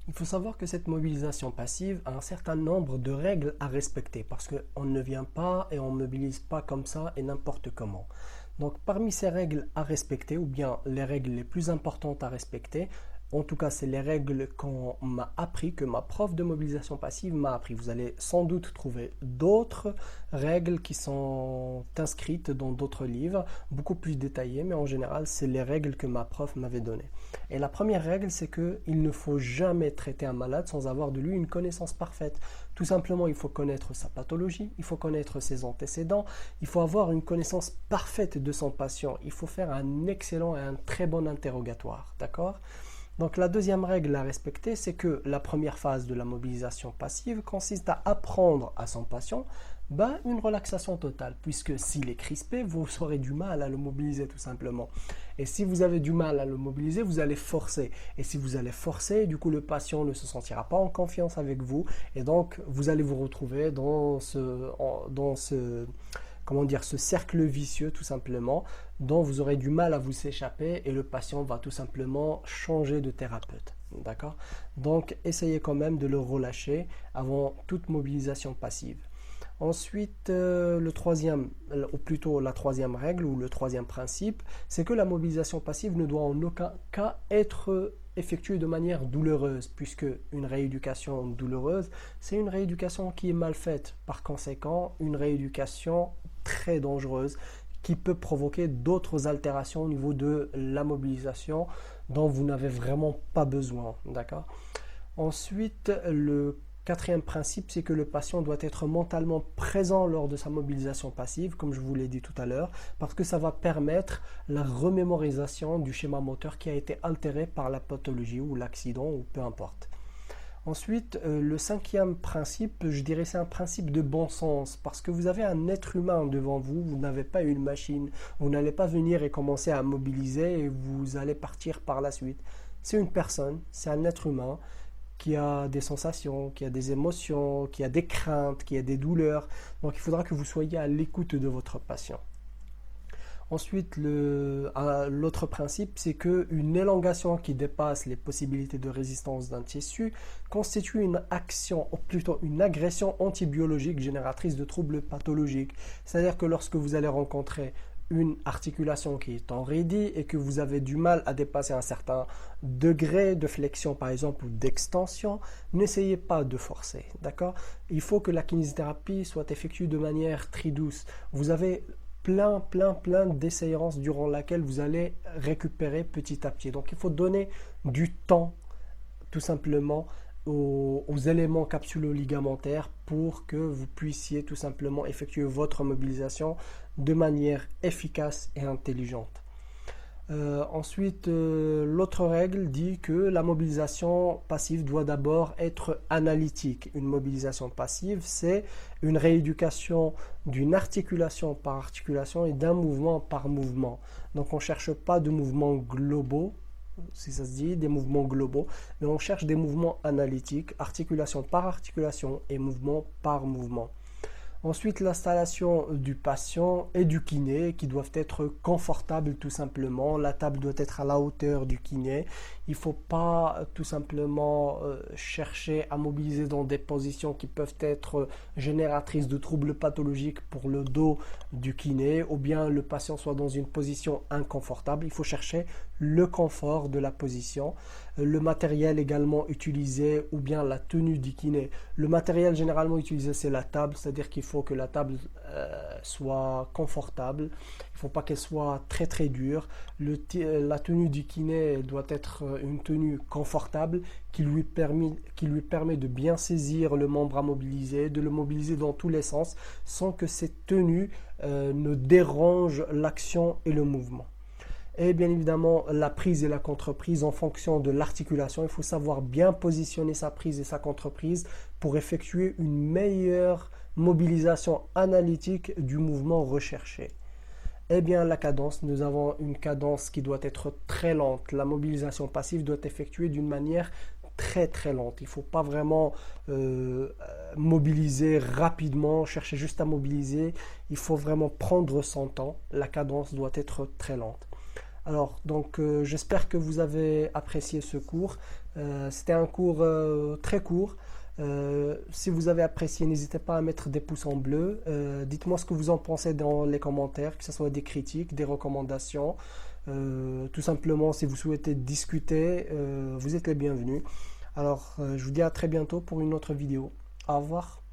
Il faut savoir que cette mobilisation passive a un certain nombre de règles à respecter parce qu'on ne vient pas et on ne mobilise pas comme ça et n'importe comment. Donc parmi ces règles à respecter, ou bien les règles les plus importantes à respecter, en tout cas c'est les règles qu'on m'a appris, que ma prof de mobilisation passive m'a appris. Vous allez sans doute trouver d'autres règles qui sont inscrites dans d'autres livres, beaucoup plus détaillées, mais en général c'est les règles que ma prof m'avait données. Et la première règle, c'est qu'il ne faut jamais traiter un malade sans avoir de lui une connaissance parfaite. Tout simplement, il faut connaître sa pathologie, il faut connaître ses antécédents, il faut avoir une connaissance parfaite de son patient. Il faut faire un excellent et un très bon interrogatoire, d'accord? Donc la deuxième règle à respecter, c'est que la première phase de la mobilisation passive consiste à apprendre à son patient une relaxation totale, puisque s'il est crispé, vous aurez du mal à le mobiliser tout simplement. Et si vous avez du mal à le mobiliser, vous allez forcer. Et si vous allez forcer, du coup le patient ne se sentira pas en confiance avec vous, et donc vous allez vous retrouver comment dire, ce cercle vicieux tout simplement, dont vous aurez du mal à vous échapper et le patient va tout simplement changer de thérapeute. D'accord? Donc essayez quand même de le relâcher avant toute mobilisation passive. Ensuite, ou plutôt la troisième règle ou le troisième principe, c'est que la mobilisation passive ne doit en aucun cas être effectuée de manière douloureuse, puisque une rééducation douloureuse, c'est une rééducation qui est mal faite. Par conséquent, une rééducation très dangereuse qui peut provoquer d'autres altérations au niveau de la mobilisation dont vous n'avez vraiment pas besoin. D'accord? Ensuite, le quatrième principe, c'est que le patient doit être mentalement présent lors de sa mobilisation passive, comme je vous l'ai dit tout à l'heure, parce que ça va permettre la remémorisation du schéma moteur qui a été altéré par la pathologie ou l'accident ou peu importe. Ensuite, le cinquième principe, je dirais c'est un principe de bon sens, parce que vous avez un être humain devant vous, vous n'avez pas une machine, vous n'allez pas venir et commencer à mobiliser et vous allez partir par la suite. C'est une personne, c'est un être humain qui a des sensations, qui a des émotions, qui a des craintes, qui a des douleurs. Donc il faudra que vous soyez à l'écoute de votre patient. Ensuite, l'autre principe, c'est qu'une élongation qui dépasse les possibilités de résistance d'un tissu constitue une action, ou plutôt une agression antibiologique génératrice de troubles pathologiques. C'est-à-dire que lorsque vous allez rencontrer une articulation qui est enraidie et que vous avez du mal à dépasser un certain degré de flexion par exemple ou d'extension, n'essayez pas de forcer, d'accord? Il faut que la kinésithérapie soit effectuée de manière très douce. Vous avez plein d'essayerance durant laquelle vous allez récupérer petit à petit. Donc il faut donner du temps tout simplement aux éléments capsulo-ligamentaires pour que vous puissiez tout simplement effectuer votre mobilisation de manière efficace et intelligente. Ensuite, l'autre règle dit que la mobilisation passive doit d'abord être analytique. Une mobilisation passive, c'est une rééducation d'une articulation par articulation et d'un mouvement par mouvement. Donc on ne cherche pas de mouvements globaux, si ça se dit, des mouvements globaux, mais on cherche des mouvements analytiques, articulation par articulation et mouvement par mouvement. Ensuite, l'installation du patient et du kiné qui doivent être confortables tout simplement. La table doit être à la hauteur du kiné. Il ne faut pas tout simplement chercher à mobiliser dans des positions qui peuvent être génératrices de troubles pathologiques pour le dos du kiné ou bien le patient soit dans une position inconfortable. Il faut chercher le confort de la position. Le matériel également utilisé ou bien la tenue du kiné. Le matériel généralement utilisé c'est la table, c'est-à-dire qu'il faut que la table soit confortable, il ne faut pas qu'elle soit très dure. La tenue du kiné doit être une tenue confortable qui lui permet de bien saisir le membre à mobiliser, de le mobiliser dans tous les sens sans que cette tenue ne dérange l'action et le mouvement. Et bien évidemment, la prise et la contreprise en fonction de l'articulation. Il faut savoir bien positionner sa prise et sa contreprise pour effectuer une meilleure mobilisation analytique du mouvement recherché. Eh bien, la cadence, nous avons une cadence qui doit être très lente. La mobilisation passive doit être effectuée d'une manière très lente. Il ne faut pas vraiment mobiliser rapidement, chercher juste à mobiliser. Il faut vraiment prendre son temps. La cadence doit être très lente. Alors, donc, j'espère que vous avez apprécié ce cours. C'était un cours très court. Si vous avez apprécié, n'hésitez pas à mettre des pouces en bleu. Dites-moi ce que vous en pensez dans les commentaires, que ce soit des critiques, des recommandations. Tout simplement, si vous souhaitez discuter, vous êtes les bienvenus. Alors, je vous dis à très bientôt pour une autre vidéo. Au revoir.